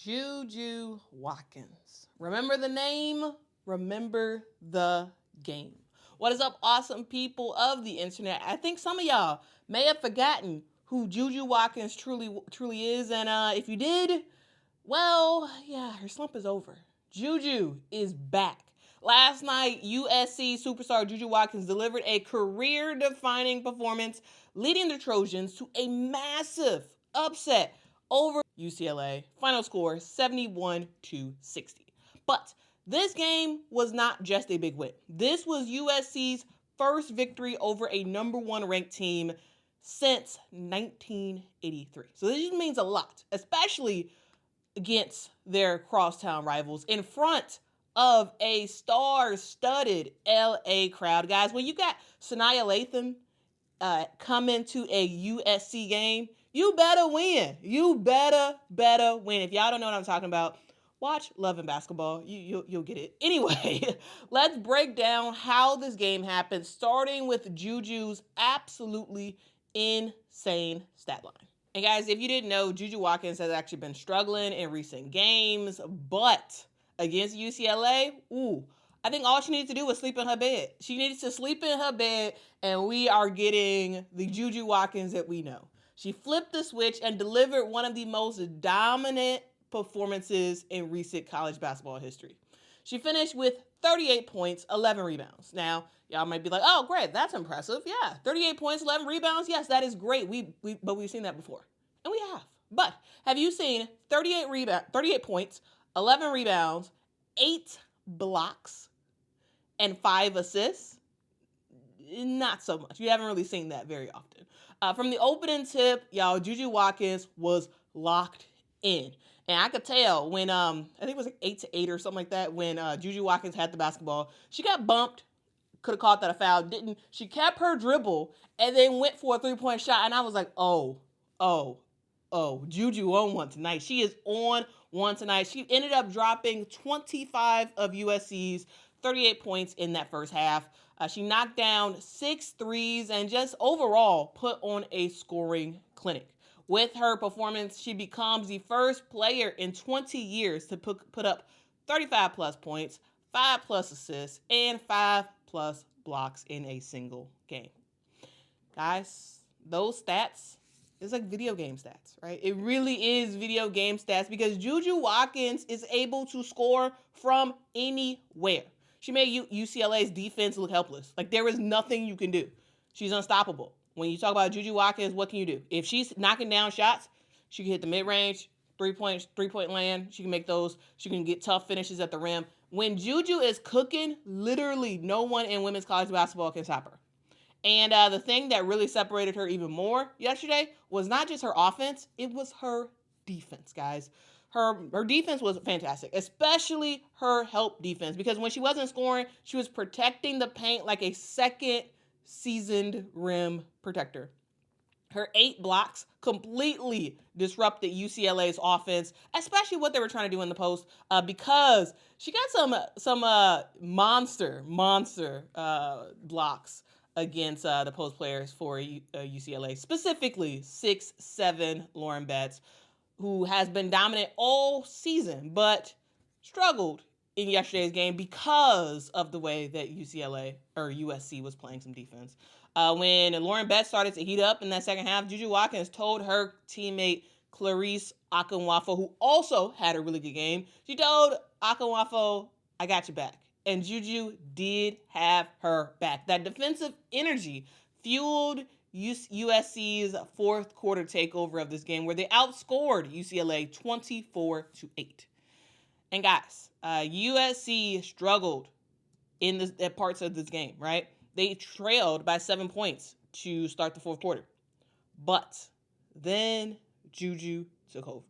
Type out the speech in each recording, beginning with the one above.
JuJu Watkins. Remember the name, remember the game. What is up, awesome people of the internet? I think some of y'all may have forgotten who JuJu Watkins truly is, and if you did, well, yeah, her slump is over. JuJu is back. Last night, USC superstar JuJu Watkins delivered a career-defining performance, leading the Trojans to a massive upset over UCLA. Final score 71-60. But this game was not just a big win. This was USC's first victory over a number one ranked team since 1983. So this just means a lot, especially against their crosstown rivals in front of a star-studded LA crowd. Guys, when you got Sanaya Lathan come into a USC game, you better win. You better win. If y'all don't know what I'm talking about, watch Love and Basketball. You'll get it. Anyway, let's break down how this game happened, starting with JuJu's absolutely insane stat line. And guys, if you didn't know, JuJu Watkins has actually been struggling in recent games, but against UCLA, I think all she needed to do was sleep in her bed. She needed to sleep in her bed, and we are getting the JuJu Watkins that we know. She flipped the switch and delivered one of the most dominant performances in recent college basketball history. She finished with 38 points, 11 rebounds. Now, y'all might be like, oh, great, that's impressive. Yeah, 38 points, 11 rebounds. Yes, that is great. But we've seen that before. And we have. But have you seen 38 points, 11 rebounds, 8 blocks, and 5 assists? Not so much. You haven't really seen that very often. From the opening tip, y'all, JuJu Watkins was locked in. And I could tell when, I think it was like 8-8 or something like that, when JuJu Watkins had the basketball. She got bumped, could have caught that a foul, didn't. She kept her dribble and then went for a three-point shot. And I was like, oh, JuJu on one tonight. She is on one tonight. She ended up dropping 25 of USC's 38 points in that first half. She knocked down 6 threes and just overall put on a scoring clinic. With her performance, she becomes the first player in 20 years to put up 35 plus points, 5 plus assists, and 5 plus blocks in a single game. Guys, those stats, it's like video game stats, right? It really is video game stats because JuJu Watkins is able to score from anywhere. She made UCLA's defense look helpless. Like, there is nothing you can do. She's unstoppable. When you talk about JuJu Watkins, what can you do? If she's knocking down shots, she can hit the mid-range, three-point land. She can make those. She can get tough finishes at the rim. When JuJu is cooking, literally no one in women's college basketball can stop her. And the thing that really separated her even more yesterday was not just her offense, it was her defense, guys. Her defense was fantastic, especially her help defense, because when she wasn't scoring, she was protecting the paint like a second seasoned rim protector. Her 8 blocks completely disrupted UCLA's offense, especially what they were trying to do in the post, because she got some monster blocks against the post players for UCLA, specifically 6'7" Lauren Betts, who has been dominant all season, but struggled in yesterday's game because of the way that USC was playing some defense. When Lauren Betts started to heat up in that second half, JuJu Watkins told her teammate Clarice Akinwafo, who also had a really good game, she told Akinwafo, I got your back. And JuJu did have her back. That defensive energy fueled USC's fourth quarter takeover of this game, where they outscored UCLA 24-8. And guys, USC struggled in parts of this game, right? They trailed by 7 points to start the fourth quarter. But then JuJu took over.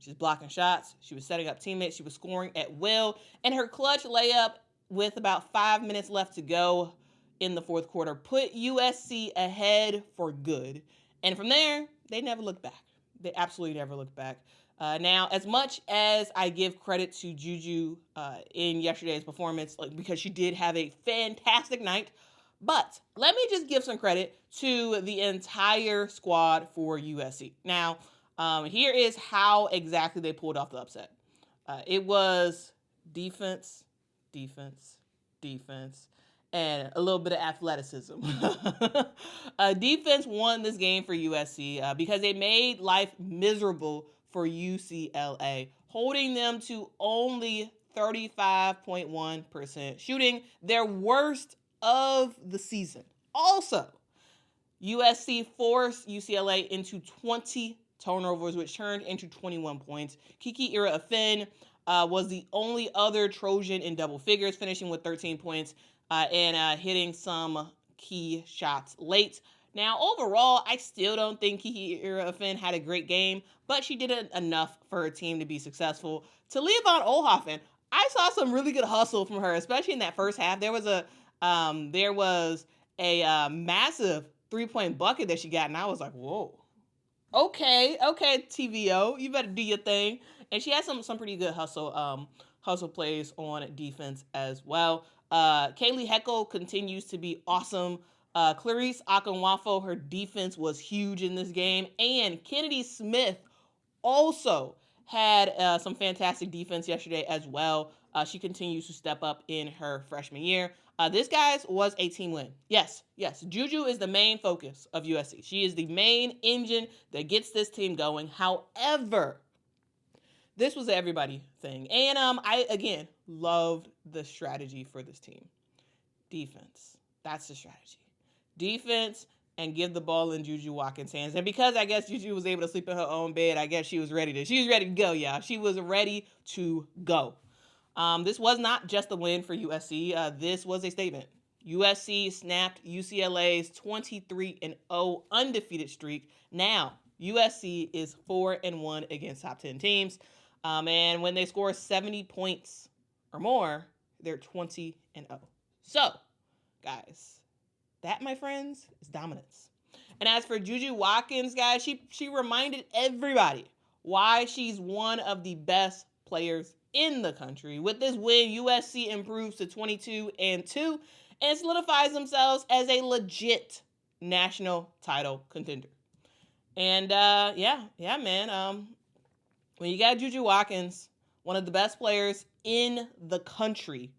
She was blocking shots. She was setting up teammates. She was scoring at will. And her clutch layup with about 5 minutes left to go in the fourth quarter put USC ahead for good. And from there, they never looked back. They absolutely never looked back. Now, as much as I give credit to JuJu in yesterday's performance, because she did have a fantastic night, but let me just give some credit to the entire squad for USC. Now, Here is how exactly they pulled off the upset. It was defense, defense, defense, and a little bit of athleticism. Defense won this game for USC because they made life miserable for UCLA, holding them to only 35.1% shooting, their worst of the season. Also, USC forced UCLA into 20 turnovers, which turned into 21 points. Kiki Ira-Afin was the only other Trojan in double figures, finishing with 13 points and hitting some key shots late. Now, overall, I still don't think Kiki Ira-Afin had a great game, but she did enough for her team to be successful. Talia von Oelhoffen, I saw some really good hustle from her, especially in that first half. There was a massive 3-point bucket that she got, and I was like, whoa. Okay, TVO, you better do your thing. And she had some pretty good hustle plays on defense as well. Kaylee Heckel continues to be awesome. Clarice Akinwafo, her defense was huge in this game. And Kennedy Smith also had some fantastic defense yesterday as well. She continues to step up in her freshman year. This, guys, was a team win. Yes. JuJu is the main focus of USC. She is the main engine that gets this team going. However, this was an everybody thing. And I, again, loved the strategy for this team. Defense. That's the strategy. Defense and give the ball in JuJu Watkins' hands. And because I guess JuJu was able to sleep in her own bed, I guess she was ready to go, y'all. She was ready to go. This was not just a win for USC. This was a statement. USC snapped UCLA's 23-0 undefeated streak. Now, USC is 4-1 against top 10 teams. And when they score 70 points or more, they're 20-0. So, guys, that, my friends, is dominance. And as for JuJu Watkins, guys, she reminded everybody why she's one of the best players in the country. With this win, USC improves to 22-2 and solidifies themselves as a legit national title contender. And man, when you got JuJu Watkins, one of the best players in the country,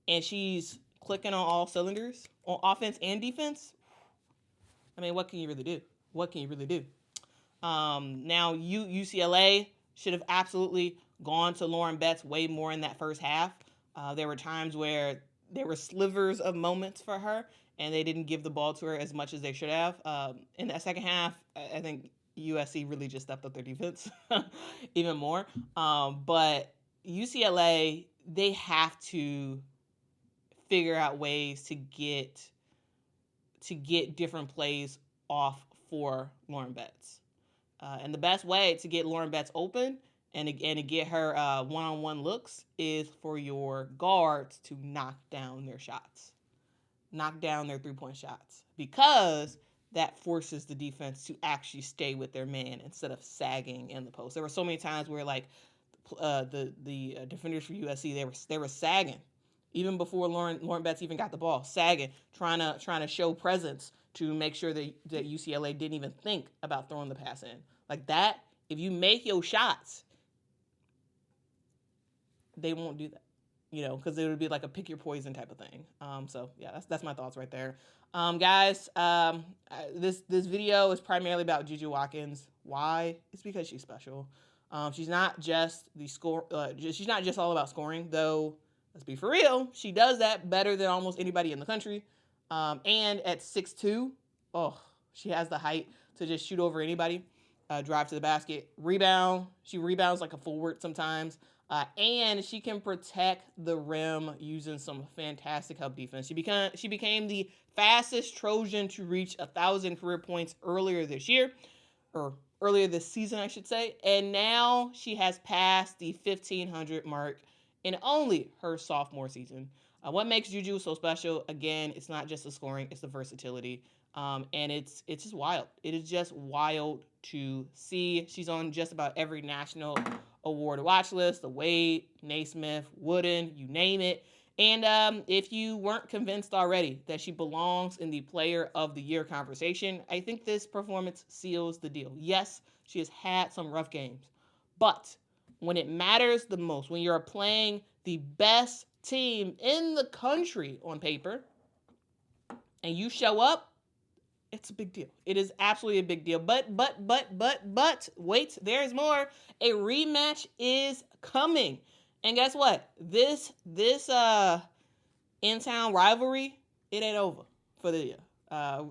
and she's clicking on all cylinders on offense and defense, I mean, what can you really do? Now, UCLA should have absolutely gone to Lauren Betts way more in that first half. There were times where there were slivers of moments for her, and they didn't give the ball to her as much as they should have. In that second half, I think USC really just stepped up their defense even more. But UCLA, they have to figure out ways to get different plays off for Lauren Betts. And the best way to get Lauren Betts open and to get her one-on-one looks is for your guards to knock down their shots. Knock down their three-point shots. Because that forces the defense to actually stay with their man instead of sagging in the post. There were so many times where the defenders for USC, they were sagging. Even before Lauren Betts even got the ball, sagging, trying to show presence to make sure that UCLA didn't even think about throwing the pass in. Like that, if you make your shots, they won't do that, because it would be like a pick your poison type of thing. So yeah, that's my thoughts right there. Guys, this video is primarily about JuJu Watkins. Why? It's because she's special. She's not just she's not just all about scoring, though. Let's be for real. She does that better than almost anybody in the country. And at 6'2", she has the height to just shoot over anybody, drive to the basket, rebound. She rebounds like a forward sometimes. And she can protect the rim using some fantastic help defense. She became the fastest Trojan to reach 1,000 career points earlier this season, I should say. And now she has passed the 1,500 mark in only her sophomore season. What makes JuJu so special? Again, it's not just the scoring, it's the versatility. And it's just wild. It is just wild to see. She's on just about every national award watch list, the Wade, Naismith, Wooden, you name it. And if you weren't convinced already that she belongs in the Player of the Year conversation, I think this performance seals the deal. Yes, She has had some rough games. But when it matters the most, when you're playing the best team in the country on paper, and you show up, it's a big deal. It is absolutely a big deal. But, wait, there's more. A rematch is coming. And guess what? This in-town rivalry, it ain't over for the year.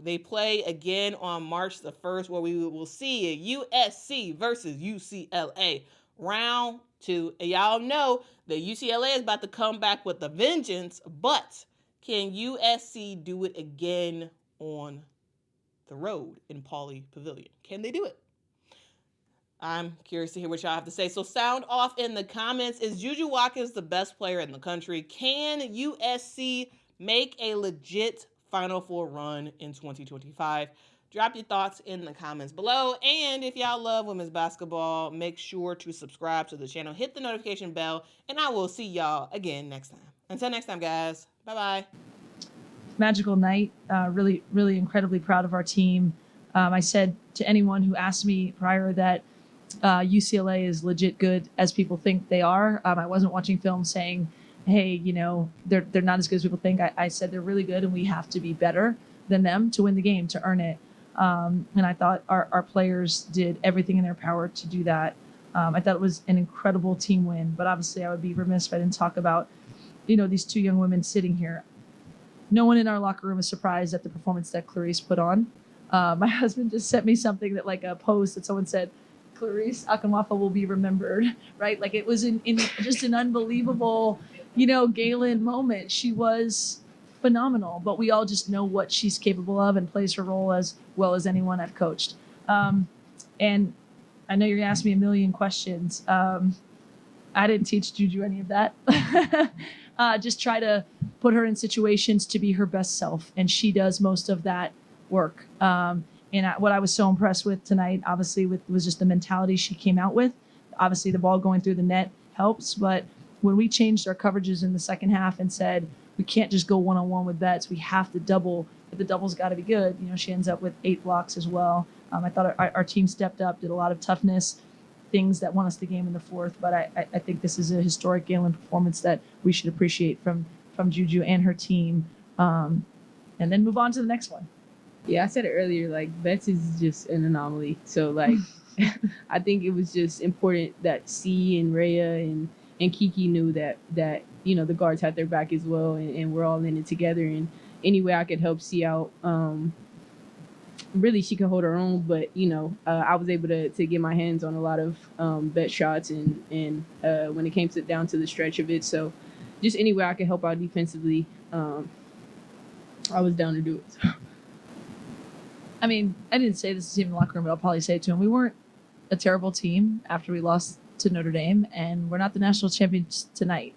They play again on March the 1st, where we will see USC versus UCLA round 2. And y'all know that UCLA is about to come back with a vengeance, but can USC do it again on the road in Pauley Pavilion? Can they do it? I'm curious to hear what y'all have to say. So sound off in the comments. Is JuJu Watkins the best player in the country? Can USC make a legit Final Four run in 2025? Drop your thoughts in the comments below. And if y'all love women's basketball, make sure to subscribe to the channel. Hit the notification bell. And I will see y'all again next time. Until next time, guys. Bye-bye. Magical night. Really, really incredibly proud of our team. I said to anyone who asked me prior that UCLA is legit good as people think they are. I wasn't watching film saying, hey, you know, they're not as good as people think. I said they're really good and we have to be better than them to win the game, to earn it. And I thought our players did everything in their power to do that. I thought it was an incredible team win, but obviously I would be remiss if I didn't talk about, you know, these two young women sitting here. No one in our locker room is surprised at the performance that Clarice put on. My husband just sent me something that, like, a post that someone said, Clarice Akamwafa will be remembered, right? Like, it was in just an unbelievable, you know, Galen moment. She was phenomenal, but we all just know what she's capable of and plays her role as well as anyone I've coached. And I know you're gonna ask me a million questions. I didn't teach JuJu any of that. Just try to put her in situations to be her best self, and she does most of that work. What I was so impressed with tonight, obviously, was just the mentality she came out with. Obviously, the ball going through the net helps, but when we changed our coverages in the second half and said we can't just go one-on-one with Betts, we have to double, but the double's got to be good. You know, she ends up with 8 blocks as well. I thought our team stepped up, did a lot of toughness, things that won us the game in the fourth. But I think this is a historic Galen performance that we should appreciate from JuJu and her team, and then move on to the next one. Yeah, I said it earlier, like, Betts is just an anomaly. So, like, I think it was just important that C and Rhea and Kiki knew that you know, the guards had their back as well, and we're all in it together. And any way I could help C out, really, she could hold her own. But, you know, I was able to get my hands on a lot of Bet shots and when it came down to the stretch of it. So just any way I could help out defensively, I was down to do it. I mean, I didn't say this to him in the locker room, but I'll probably say it to him. We weren't a terrible team after we lost to Notre Dame, and we're not the national champions tonight.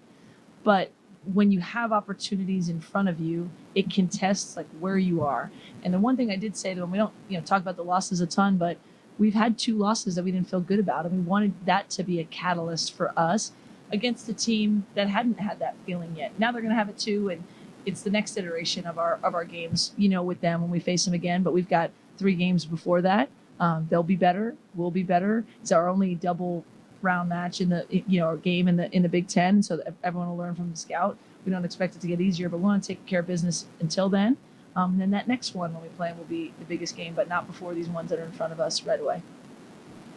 But when you have opportunities in front of you, it can test, like, where you are. And the one thing I did say to him, we don't, you know, talk about the losses a ton, but we've had 2 losses that we didn't feel good about, and we wanted that to be a catalyst for us against a team that hadn't had that feeling yet. Now they're going to have it too, and it's the next iteration of our games, you know, with them when we face them again. But we've got 3 games before that. They'll be better. We'll be better. It's our only double round match in the, you know, game in the Big Ten, so that everyone will learn from the scout. We don't expect it to get easier, but we want to take care of business until then. And then that next one when we play will be the biggest game, but not before these ones that are in front of us right away.